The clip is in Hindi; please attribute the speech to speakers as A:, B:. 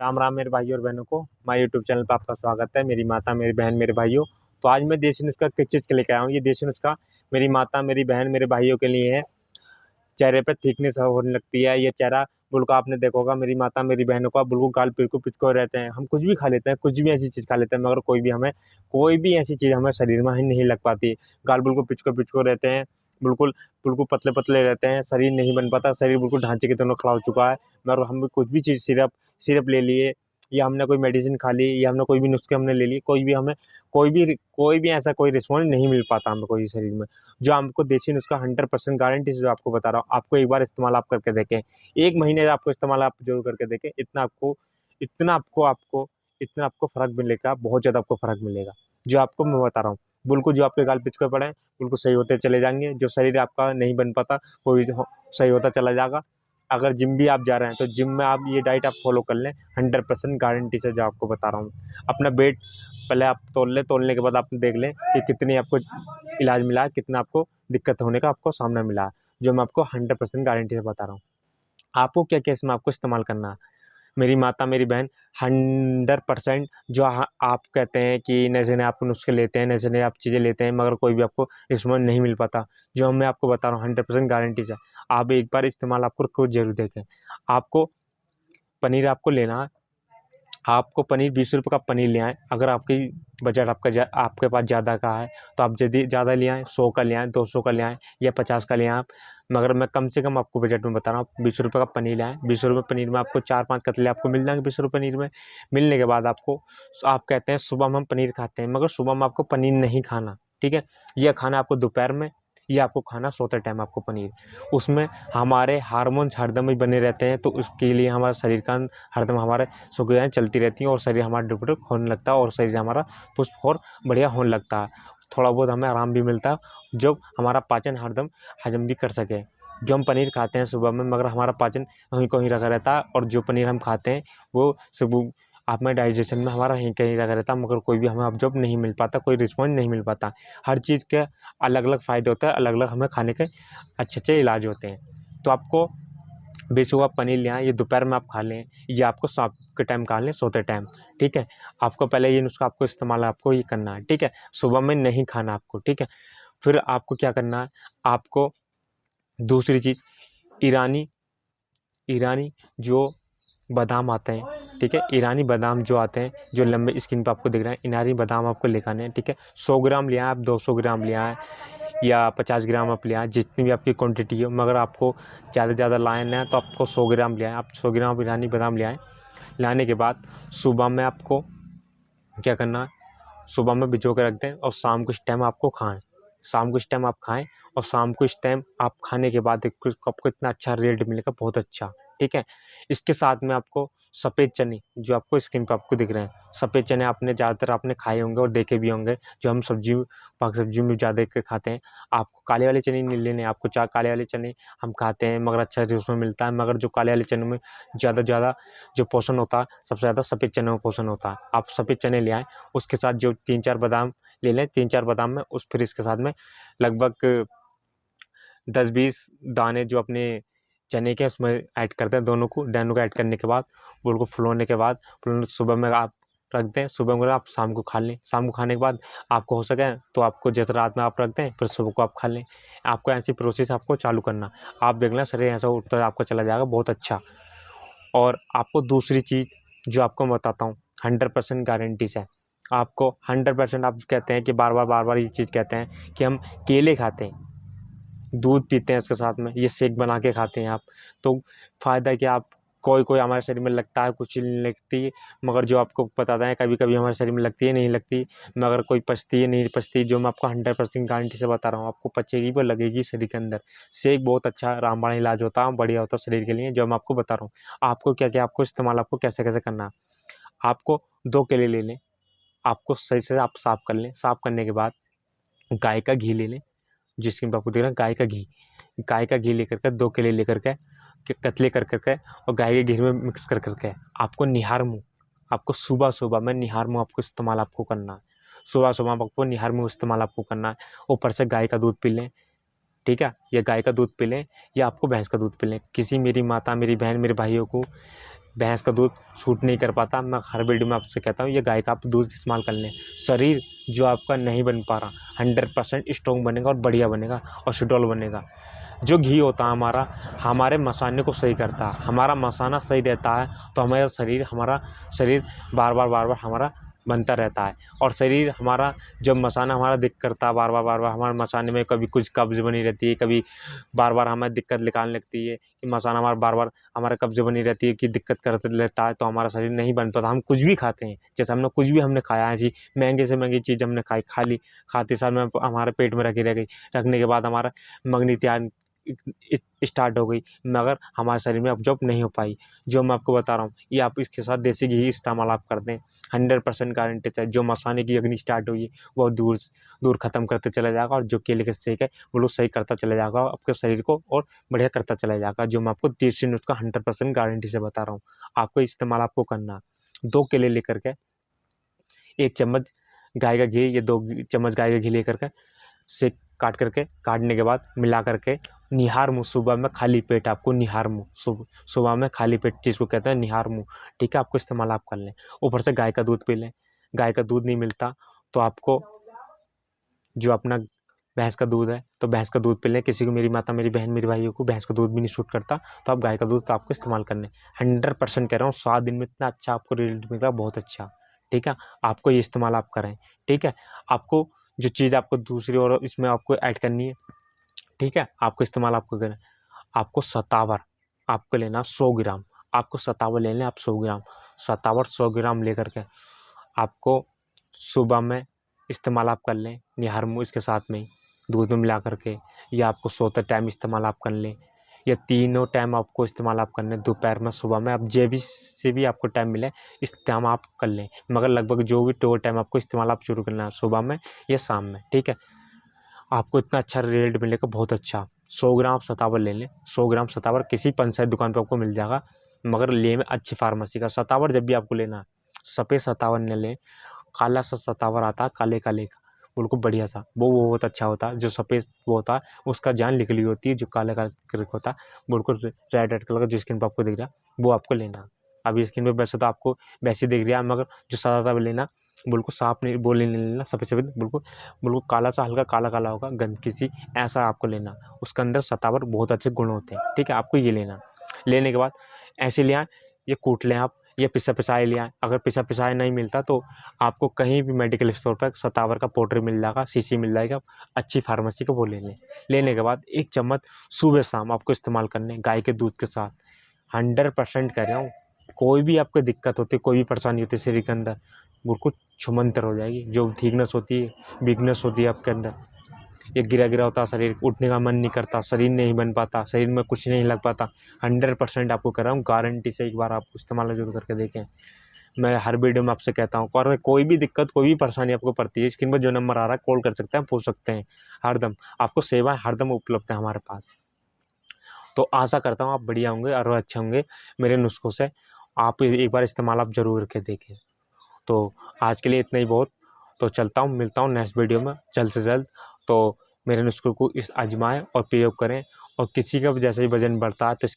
A: राम राम मेरे भाइयों और बहनों को माय यूट्यूब चैनल पर आपका स्वागत है। मेरी माता मेरी बहन मेरे भाइयों, तो आज मैं देसी नुस्खा किस चीज़ के लेकर आया हूँ। ये देसी नुस्खा मेरी माता मेरी बहन मेरे भाइयों के लिए है। चेहरे पे थिकनेस होने लगती है, ये चेहरा बिल्कुल आपने देखा होगा। मेरी माता मेरी बहनों का बिल्कुल गाल बिल्कुल पिचको रहते हैं। हम कुछ भी खा लेते हैं, कुछ भी ऐसी चीज़ खा लेते हैं, मगर कोई भी ऐसी चीज़ हमें शरीर में ही नहीं लग पाती। गाल बिल्कुल पिचको पिचको रहते हैं, बिल्कुल बिल्कुल पतले पतले रहते हैं, शरीर नहीं बन पाता, शरीर बिल्कुल ढांचे की तरह खड़ा हो चुका है। मगर हम कुछ भी चीज़ सिरप सिरप ले लिए, या हमने कोई मेडिसिन खा ली, या हमने कोई भी नुस्खे हमने ले लिए, कोई भी ऐसा कोई रिस्पॉन्स नहीं मिल पाता हमें कोई शरीर में। जो आपको देसी नुस्खा 100% गारंटी से जो आपको बता रहा हूँ, आपको एक बार इस्तेमाल आप करके देखें, 1 महीने आपको इस्तेमाल आप जरूर करके देखें। इतना आपको आपको इतना आपको फ़र्क मिलेगा, बहुत ज़्यादा आपको फ़र्क मिलेगा। जो आपको मैं बता रहा हूँ, बिल्कुल जो आपके गाल पिचके पड़े हैं बिल्कुल सही होते चले जाएंगे। जो शरीर आपका नहीं बन पाता वो भी सही होता चला जाएगा। अगर जिम भी आप जा रहे हैं तो जिम में आप ये डाइट आप फॉलो कर लें, 100% गारंटी से जो आपको बता रहा हूँ। अपना वेट पहले आप तोल लें, तोलने के बाद आप देख लें कि कितनी आपको इलाज मिला है, कितना आपको दिक्कत होने का आपको सामना मिला है। जो मैं आपको 100% गारंटी से बता रहा हूँ। आपको क्या क्या इसमें आपको इस्तेमाल करना है, मेरी माता मेरी बहन, 100% जो आप कहते हैं कि नए नए आप नुस्खे लेते हैं, नए नए आप चीज़ें लेते हैं, मगर कोई भी आपको रिस्पॉन्स नहीं मिल पाता। जो मैं आपको बता रहा हूँ 100% गारंटी से, आप एक बार इस्तेमाल आपको खुद जरूर देखें। आपको पनीर आपको लेना है, आपको पनीर 20 रुपये का पनीर ले आएँ। अगर आपकी बजट आपके पास ज़्यादा का है तो आप यदि ज़्यादा ले आएँ, 100 का ले आएँ, 200 का ले आएँ, या 50 का ले आएँ आप। मगर मैं कम से कम आपको बजट में बता रहा हूँ, 20 रुपये का पनीर ले आएँ। 20 रुपये पनीर में आपको 4-5 कतले आपको मिल जाएंगे। 20 रुपये पनीर में मिलने के बाद आपको, आप कहते हैं सुबह में हम पनीर खाते हैं, मगर सुबह में आपको पनीर नहीं खाना, ठीक है। यह खाना आपको दोपहर में, ये आपको खाना सोते टाइम आपको पनीर। उसमें हमारे हार्मोन्स हरदम ही बने रहते हैं, तो उसके लिए हमारा शरीर का हरदम हमारे सुक्रियाएँ चलती रहती हैं और शरीर हमारा डेवलप होने लगता है और शरीर हमारा पुष्ट और बढ़िया होने लगता है। थोड़ा बहुत हमें आराम भी मिलता है, जो हमारा पाचन हरदम हजम भी कर सके। जो हम पनीर खाते हैं सुबह में, मगर हमारा पाचन वहीं कहीं रखा रहता है, और जो पनीर हम खाते हैं वो सुबह आप में डाइजेशन में हमारा यहीं कहीं रखा रहता है, मगर कोई भी हमें ऑब्जर्व नहीं मिल पाता, कोई रिस्पॉन्स नहीं मिल पाता। हर चीज़ के अलग अलग फ़ायदे होते हैं, अलग अलग हमें खाने के अच्छे अच्छे इलाज होते हैं। तो आपको बेशुबा पनीर ले आएँ, ये दोपहर में आप खा लें, ये आपको शाम के टाइम खा लें सोते टाइम, ठीक है। आपको पहले ये नुस्खा आपको इस्तेमाल आपको ये करना है, ठीक है। सुबह में नहीं खाना आपको, ठीक है। फिर आपको क्या करना है, आपको दूसरी चीज़, ईरानी ईरानी जो बादाम आते हैं, ठीक है, ईरानी बादाम जो आते हैं, जो लंबे स्क्रीन पे आपको दिख रहे हैं, ईरानी बादाम आपको लेकर आने हैं, ठीक है। 100 ग्राम ले आएँ आप, 200 ग्राम ले आएँ, या 50 ग्राम आप ले आएँ, जितनी भी आपकी क्वांटिटी हो। मगर आपको ज़्यादा से ज़्यादा लाना है तो आपको 100 ग्राम ले आएँ, आप 100 ग्राम ईरानी बादाम ले आएँ। लाने के बाद सुबह में आपको क्या करना है, सुबह में भिगो के रख दें और शाम को इस टाइम आपको खाएँ। शाम को इस टाइम आप खाएँ, और शाम को इस टाइम आप खाने के बाद एक आपको इतना अच्छा रिज़ल्ट मिलेगा, बहुत अच्छा, ठीक है। इसके साथ में आपको सफ़ेद चने, जो आपको स्क्रीन पे आपको दिख रहे हैं, सफ़ेद चने आपने ज़्यादातर आपने खाए होंगे और देखे भी होंगे, जो हम पाक सब्जी में ज़्यादा के खाते हैं। आपको काले वाले चने नहीं लेने, आपको काले वाले चने हम खाते हैं, मगर अच्छा जो उसमें मिलता है, मगर जो काले वाले चने में ज़्यादा ज़्यादा जो पोषण होता है, सबसे ज़्यादा सफ़ेद चने में पोषण होता है। आप सफ़ेद चने ले आएँ, उसके साथ जो 3-4 बादाम ले लें, 3-4 बादाम में फिर इसके साथ में लगभग 10-20 दाने जो अपने चने के उसमें ऐड करते हैं, दोनों को ऐड करने के बाद उनको फुलाने के बाद सुबह में आप रख दें। सुबह में आप शाम को खा लें। शाम को खाने के बाद आपको हो सके तो आपको जैसे रात में आप रख दें, फिर सुबह को आप खा लें। आपको ऐसी प्रोसेस आपको चालू करना, आप देख लें शरीर ऐसा उठता आपका चला जाएगा, बहुत अच्छा। और आपको दूसरी चीज़ जो आपको मैं बताता हूँ 100% गारंटी से, आपको 100% आप कहते हैं कि बार बार ये चीज़ कहते हैं कि हम केले खाते हैं, दूध पीते हैं उसके साथ में, ये शेक बना के खाते हैं आप, तो फ़ायदा क्या, आप कोई कोई हमारे शरीर में लगता है, कुछ नहीं लगती, मगर जो आपको बताते हैं कभी कभी हमारे शरीर में लगती है, नहीं लगती, मगर कोई पचती है नहीं पचती। जो मैं आपको 100% गारंटी से बता रहा हूँ, आपको पचेगी वो लगेगी शरीर के अंदर। शेक बहुत अच्छा रामबाण इलाज होता है, बढ़िया होता है शरीर के लिए, जो मैं आपको बता रहा हूँ। आपको क्या क्या आपको इस्तेमाल आपको कैसे कैसे करना है, आपको 2 केले ले लें, आपको सही से आप साफ़ कर लें। साफ़ करने के बाद गाय का घी ले लें, जिसकी मैं आपको दे रहा हूँ, गाय का घी लेकर के 2 केले लेकर के कतले कर करके और गाय के घी में मिक्स कर करके आपको निहार मुँह, आपको सुबह सुबह में निहार मुँह आपको इस्तेमाल आपको करना है। सुबह सुबह आपको निहार मुँह इस्तेमाल आपको करना है। ऊपर से गाय का दूध पी लें, ठीक है, या गाय का दूध पी लें, या आपको भैंस का दूध पी लें। किसी मेरी माता मेरी बहन मेरे भाइयों को भैंस का दूध सूट नहीं कर पाता, मैं हर वीडियो में आपसे कहता हूँ ये गाय का आप दूध इस्तेमाल कर लें। शरीर जो आपका नहीं बन पा रहा 100% स्ट्रॉन्ग बनेगा और बढ़िया बनेगा और सुडौल बनेगा। जो घी होता है हमारा, हमारे मसाने को सही करता है। हमारा मसाना सही रहता है तो हमारा शरीर बार बार हमारा बनता रहता है। और शरीर हमारा जब मसाना हमारा दिक्कत करता है बार बार हमारे मसाने में कभी कुछ कब्ज बनी रहती है, कभी बार हमें दिक्कत निकालने लगती है कि मसाना हमारा बार हमारे कब्ज बनी रहती है कि दिक्कत करते रहता है, तो हमारा शरीर नहीं बन पाता। हम कुछ भी खाते हैं, जैसे हमने कुछ भी हमने खाया है जी, महंगे से महंगी चीज़ हमने खा ली, खाते साल में हमारे पेट में रह गई, रखने के बाद हमारा मगनी तैयार स्टार्ट हो गई, मगर हमारे शरीर में ऑब्जॉर्ब नहीं हो पाई। जो मैं आपको बता रहा हूँ ये आप इसके साथ देसी घी इस्तेमाल आप कर दें, 100% गारंटी है। जो मसाने की अग्नि स्टार्ट हुई है वो दूर ख़त्म करते चला जाएगा, और जो केले के सेक है वो लोग सही करता चला जाएगा आपके शरीर को और बढ़िया करता चला जाएगा। जो मैं आपको देसी नुस्खा 100% गारंटी से बता रहा हूँ, आपको इस्तेमाल आपको करना। 2 केले लेकर के 1 चम्मच गाय का घी, ये 2 चम्मच गाय का घी लेकर के से काटने के बाद मिला करके निहार मुँह, सुबह में खाली पेट आपको निहार मुँह, सुबह में खाली पेट जिसको कहते हैं निहार मुँह, ठीक है, आपको इस्तेमाल आप कर लें। ऊपर से गाय का दूध पी लें। गाय का दूध नहीं मिलता तो आपको जो अपना भैंस का दूध है तो भैंस का दूध पी लें। किसी को, मेरी माता मेरी बहन मेरे भाइयों को भैंस का दूध भी नहीं सूट करता तो आप गाय का दूध तो आपको इस्तेमाल करने। 100% कह रहा हूँ, 7 दिन में इतना अच्छा आपको रिजल्ट मिल रहा है, बहुत अच्छा, ठीक है। आपको ये इस्तेमाल आप करें, ठीक है। आपको जो चीज़ आपको दूसरी और इसमें आपको ऐड करनी है, ठीक है, आपको इस्तेमाल आपको करें। आपको सतावर आपको लेना 100 ग्राम, आपको सतावर ले लें आप 100 ग्राम, सतावर 100 ग्राम लेकर के आपको सुबह में इस्तेमाल आप कर लें निहार मुँह इसके साथ में दूध में मिला करके, या आपको सोते टाइम इस्तेमाल आप कर लें, या तीनों टाइम आपको इस्तेमाल आप कर लें, दोपहर में सुबह में, आप जे भी से भी आपको टाइम मिले इस टाइम आप कर लें, मगर लगभग जो भी 2 टाइम आपको इस्तेमाल आप शुरू करना है, सुबह में या शाम में, ठीक है। आपको इतना अच्छा रिजल्ट मिलेगा, बहुत अच्छा। 100 ग्राम सतावर ले लें, 100 ग्राम सतावर किसी पंचायत दुकान पर आपको मिल जाएगा, मगर ले में अच्छी फार्मेसी का सतावर। जब भी आपको लेना है सफ़ेद सतावर न लें, काला सा सतावर आता है काले काले का, बिल्कुल बढ़िया सा, वो बहुत अच्छा होता है। जो सफ़ेद वो होता है उसका जान निकली होती है, जो काले कलर का होता है बिल्कुल रेड कलर का जो स्किन पर आपको दिख रहा है वो आपको लेना है। अभी स्किन पे वैसे तो आपको वैसे दिख रहा है, मगर जो सतावर लेना बिल्कुल साफ नहीं, बोल नहीं लेना, सफ़ेद सफ़ेद बिल्कुल बिल्कुल काला सा, हल्का काला काला होगा, गंदगी सी, ऐसा आपको लेना। उसके अंदर सतावर बहुत अच्छे गुण होते हैं, ठीक है। आपको ये लेना, लेने के बाद ऐसे ले आए, ये कूट लें आप, ये पिसा पिसाया ले आए। अगर पिसा पिसाया नहीं मिलता तो आपको कहीं भी मेडिकल स्टोर पर सतावर का पाउडर मिल जाएगा, शीशी मिल जाएगा, अच्छी फार्मेसी का वो ले लें। लेने के बाद 1 चम्मच सुबह शाम आपको इस्तेमाल करने गाय के दूध के साथ। 100% कह रहा हूँ, कोई भी आपको दिक्कत होती है, कोई भी परेशानी होती है शरीर के अंदर, बिल्कुल छुमंतर हो जाएगी। जो ठीकनेस होती है, वीकनेस होती है आपके अंदर, ये गिरा गिरा होता, शरीर उठने का मन नहीं करता, शरीर नहीं बन पाता, शरीर में कुछ नहीं लग पाता, 100% आपको कह रहा हूँ गारंटी से। एक बार आप इस्तेमाल जरूर करके देखें। मैं हर वीडियो में आपसे कहता हूँ, और कोई भी दिक्कत कोई भी परेशानी आपको पड़ती है, स्क्रीन पर जो नंबर आ रहा है कॉल कर सकते हैं, पूछ सकते हैं। हरदम आपको सेवा हरदम उपलब्ध है हमारे पास। तो आशा करता हूँ आप बढ़िया होंगे और अच्छे होंगे मेरे नुस्खों से। आप एक बार इस्तेमाल आप ज़रूर करके देखें। तो आज के लिए इतना ही बहुत। तो चलता हूँ, मिलता हूँ नेक्स्ट वीडियो में जल्द से जल्द। तो मेरे नुस्खों को आजमाएं और प्रयोग करें, और किसी का भी जैसे ही वजन बढ़ता है तो